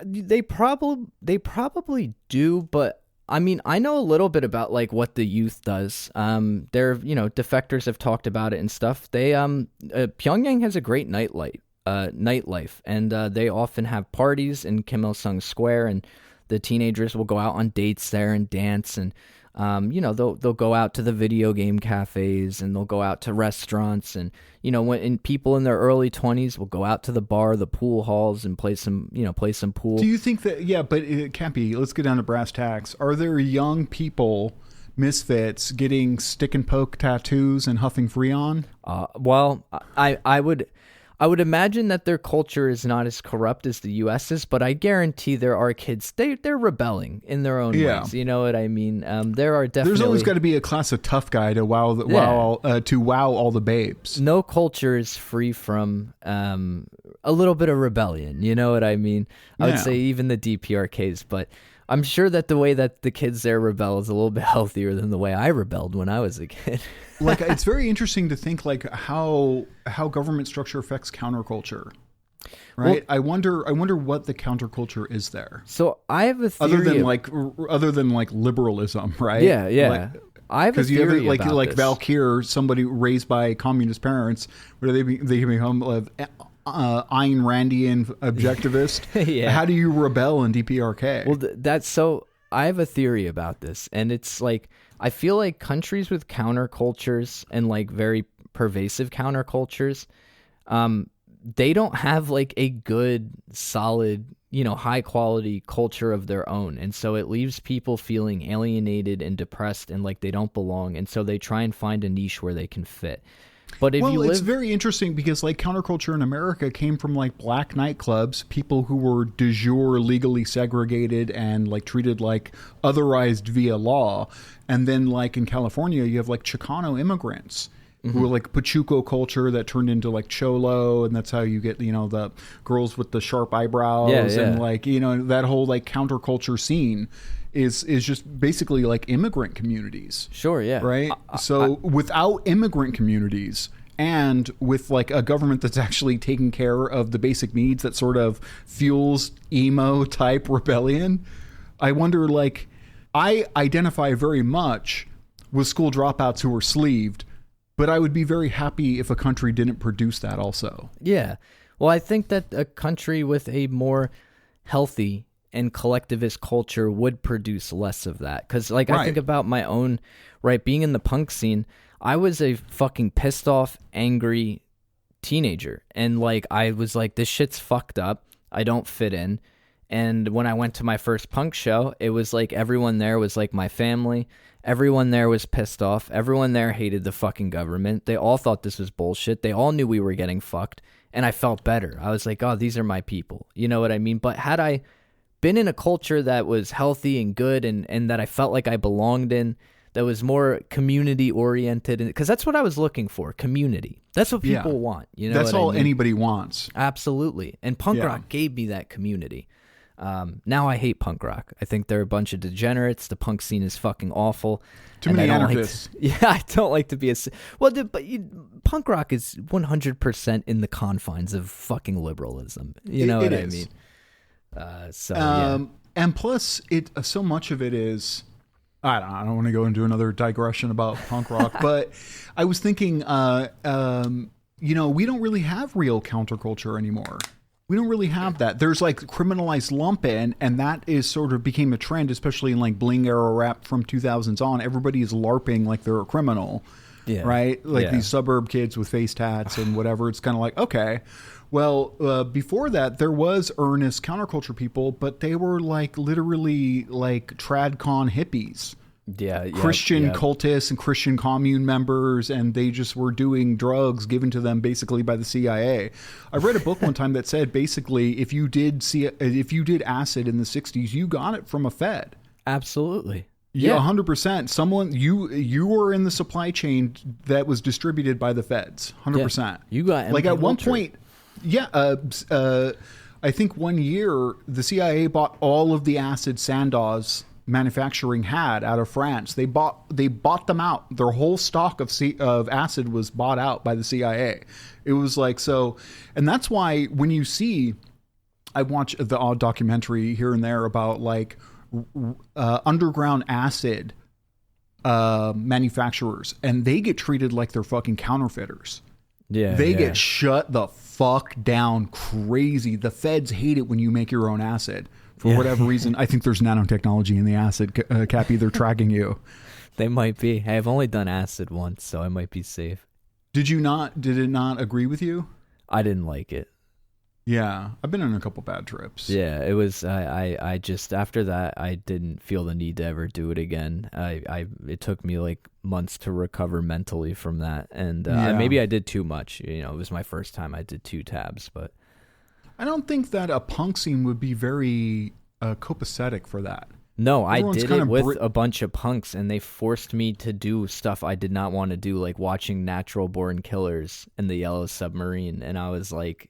they probably do, but I mean, I know a little bit about like what the youth does. Defectors have talked about it and stuff. They Pyongyang has a great nightlife. nightlife, and they often have parties in Kim Il Sung Square, and the teenagers will go out on dates there and dance, and they'll go out to the video game cafes, and they'll go out to restaurants, and people in their early 20s will go out to the bar, the pool halls, and play some pool. Do you think that? Yeah, but it can't be. Let's get down to brass tacks. Are there young people, misfits, getting stick and poke tattoos and huffing Freon? Well, I would imagine that their culture is not as corrupt as the U.S.'s, but I guarantee there are kids, they're rebelling in their own ways. You know what I mean? There are definitely... There's always got to be a class of tough guy to wow all the babes. No culture is free from a little bit of rebellion. You know what I mean? I would say even the DPRKs, but I'm sure that the way that the kids there rebel is a little bit healthier than the way I rebelled when I was a kid. Like, it's very interesting to think like how government structure affects counterculture, right? Well, I wonder what the counterculture is there. So I have a theory other than liberalism, right? Yeah. I have a theory because you have like Val Kier, somebody raised by communist parents, where they become Ayn Randian objectivist. Yeah. How do you rebel in DPRK? Well, I have a theory about this, and it's like, I feel like countries with countercultures and like very pervasive countercultures, they don't have like a good, solid, high quality culture of their own. And so it leaves people feeling alienated and depressed and like they don't belong. And so they try and find a niche where they can fit. But it's very interesting because like counterculture in America came from like black nightclubs, people who were de jure legally segregated and like treated like otherized via law. And then like in California, you have like Chicano immigrants who are like Pachuco culture that turned into like Cholo. And that's how you get, the girls with the sharp eyebrows and like, that whole like counterculture scene is just basically like immigrant communities. Sure, yeah. Right? Without immigrant communities and with like a government that's actually taking care of the basic needs that sort of fuels emo type rebellion, I wonder, like, I identify very much with school dropouts who are sleeved, but I would be very happy if a country didn't produce that also. Yeah. Well, I think that a country with a more healthy and collectivist culture would produce less of that. Because, like, I think about my own, being in the punk scene, I was a fucking pissed off, angry teenager. And, like, I was like, this shit's fucked up. I don't fit in. And when I went to my first punk show, it was like everyone there was like my family. Everyone there was pissed off. Everyone there hated the fucking government. They all thought this was bullshit. They all knew we were getting fucked. And I felt better. I was like, oh, these are my people. You know what I mean? But had I been in a culture that was healthy and good and that I felt like I belonged in, that was more community oriented, because that's what I was looking for, community. That's what people want. That's all anybody wants. Absolutely. And punk rock gave me that community. Now I hate punk rock. I think they're a bunch of degenerates. The punk scene is fucking awful. Too many anarchists. I don't like to be a... punk rock is 100% in the confines of fucking liberalism. You know what I mean? And plus, so much of it is... I don't want to go into another digression about punk rock, but I was thinking, we don't really have real counterculture anymore. We don't really have that. There's like criminalized lumpen, and that is sort of became a trend, especially in like bling era rap from 2000s on. Everybody is LARPing like they're a criminal, right? Like these suburb kids with face tats and whatever. It's kind of like, okay, well, before that, there was earnest counterculture people, but they were like literally like tradcon hippies. Christian cultists and Christian commune members, and they just were doing drugs given to them basically by the CIA. I read a book one time that said basically if you did acid in the 60s, you got it from a Fed. Absolutely. Yeah, 100%. Someone you were in the supply chain that was distributed by the Feds. 100%. Yeah. You got like at one point. I think 1 year the CIA bought all of the acid Sandoz manufacturing had out of France. They bought them out. Their whole stock of acid was bought out by the CIA. It was like so, and that's why when you see, I watch the odd documentary here and there about like underground acid manufacturers, and they get treated like they're fucking counterfeiters. Yeah, they get shut the fuck down crazy. The feds hate it when you make your own acid. For whatever reason, I think there's nanotechnology in the acid, Cappy. They're tracking you. They might be. Hey, I've only done acid once, so I might be safe. Did it not agree with you? I didn't like it. Yeah, I've been on a couple bad trips. Yeah, it was. I just after that, I didn't feel the need to ever do it again. It took me like months to recover mentally from that, and maybe I did too much. You know, it was my first time. I did 2 tabs, but I don't think that a punk scene would be very copacetic for that. No, everyone's I did it with a bunch of punks, and they forced me to do stuff I did not want to do, like watching Natural Born Killers and The Yellow Submarine, and I was like,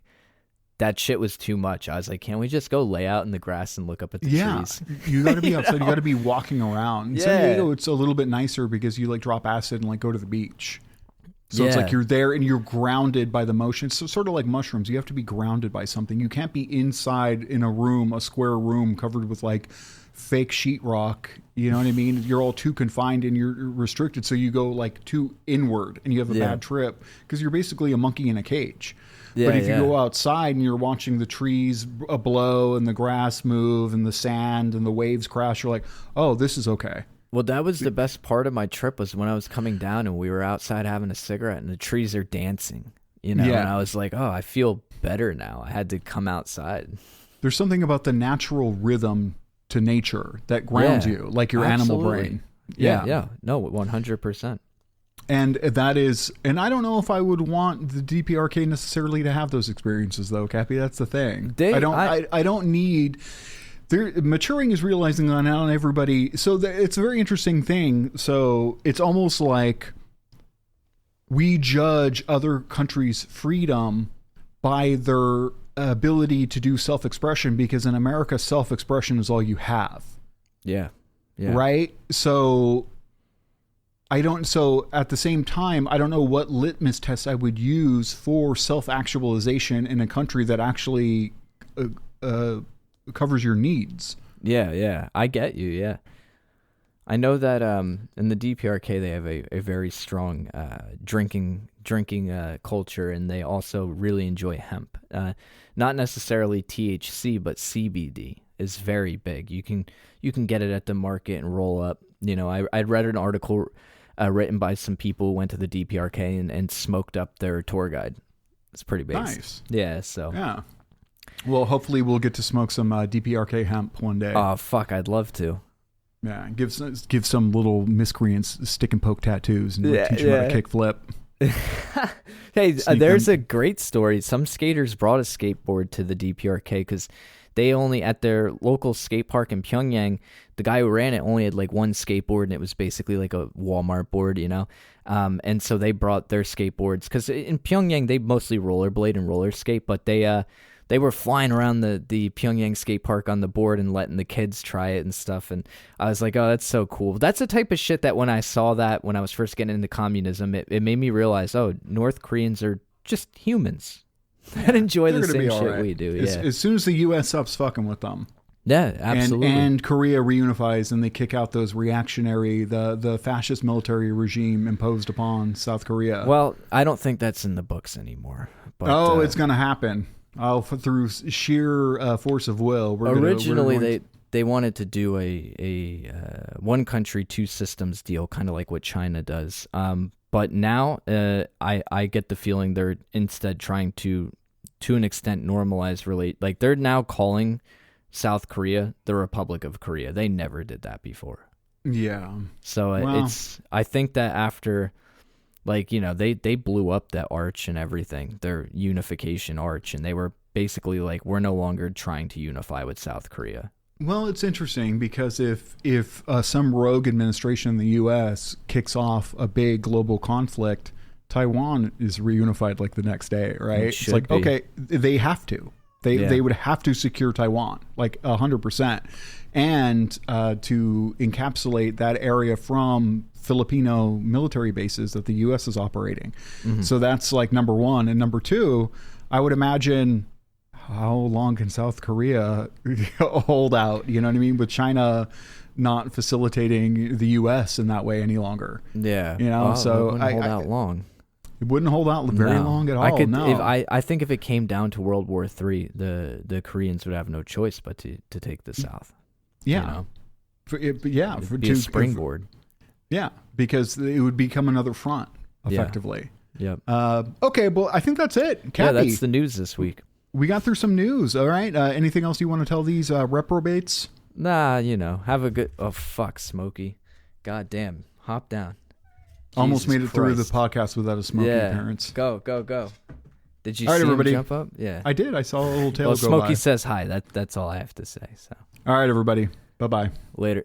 that shit was too much. I was like, can't we just go lay out in the grass and look up at the trees? You got to be outside. You got to be walking around. In San Diego, it's a little bit nicer because you like drop acid and like go to the beach. So it's like you're there and you're grounded by the motion. It's sort of like mushrooms. You have to be grounded by something. You can't be inside in a room, a square room covered with like fake sheetrock. You know what I mean? You're all too confined and you're restricted. So you go like too inward and you have a bad trip because you're basically a monkey in a cage. But if you go outside and you're watching the trees blow and the grass move and the sand and the waves crash, you're like, oh, this is okay. Well, that was the best part of my trip was when I was coming down and we were outside having a cigarette and the trees are dancing, you know, and I was like, oh, I feel better now. I had to come outside. There's something about the natural rhythm to nature that grounds you, like your animal brain. Yeah. No, 100%. And that is, and I don't know if I would want the DPRK necessarily to have those experiences, though, Cappy. That's the thing. I don't need. Maturing is realizing that not everybody. So it's a very interesting thing. So it's almost like we judge other countries' freedom by their ability to do self-expression, because in America, self-expression is all you have. Yeah. Right. So at the same time, I don't know what litmus test I would use for self-actualization in a country that actually covers your needs. Yeah. I get you. Yeah. I know that in the DPRK, they have a very strong drinking culture, and they also really enjoy hemp. Not necessarily THC, but CBD is very big. You can get it at the market and roll up. You know, I read an article written by some people who went to the DPRK and smoked up their tour guide. It's pretty basic. Nice. Yeah, so. Yeah. Well, hopefully we'll get to smoke some DPRK hemp one day. Oh, fuck, I'd love to. Yeah, give some little miscreants stick and poke tattoos and teach them how to kick flip. Hey, there's a great story. Some skaters brought a skateboard to the DPRK because they only, at their local skate park in Pyongyang, the guy who ran it only had like one skateboard, and it was basically like a Walmart board, you know? And so they brought their skateboards because in Pyongyang, they mostly rollerblade and roller skate, but they were flying around the Pyongyang skate park on the board and letting the kids try it and stuff. And I was like, oh, that's so cool. That's the type of shit that when I saw that when I was first getting into communism, it made me realize, oh, North Koreans are just humans that enjoy the same shit we do. As soon as the U.S. stops fucking with them. Yeah, absolutely. And Korea reunifies and they kick out those reactionary, the fascist military regime imposed upon South Korea. Well, I don't think that's in the books anymore. But, it's going to happen. Through sheer force of will. Originally, they wanted to do a one country, 2 systems deal, kind of like what China does. But now I get the feeling they're instead trying to an extent, normalize like they're now calling South Korea the Republic of Korea. They never did that before. Yeah. So I think that after, like, you know, they blew up that arch and everything, their unification arch, and they were basically like, we're no longer trying to unify with South Korea. Well, it's interesting because if some rogue administration in the U.S. kicks off a big global conflict, Taiwan is reunified like the next day, right? It's like, okay, they have to. They would have to secure Taiwan, like 100%, and to encapsulate that area from Filipino military bases that the U.S. is operating. Mm-hmm. So that's like number one. And number two, I would imagine, how long can South Korea hold out? You know what I mean? With China not facilitating the U.S. in that way any longer. Yeah. You know, so I wouldn't hold out long. It wouldn't hold out very long at all. I think if it came down to World War III, the Koreans would have no choice but to take the South. Yeah. It'd be a springboard. Because it would become another front, effectively. Yeah. Okay, well, I think that's it. Cappy, that's the news this week. We got through some news, all right? Anything else you want to tell these reprobates? Nah, have a good... Oh, fuck, Smokey. God damn. Hop down. Almost made it through the podcast without a smoky appearance. Go. Did you see him jump up? Yeah. I did. I saw a little tail go Smokey by. says hi. That's all I have to say. So. All right, everybody. Bye-bye. Later.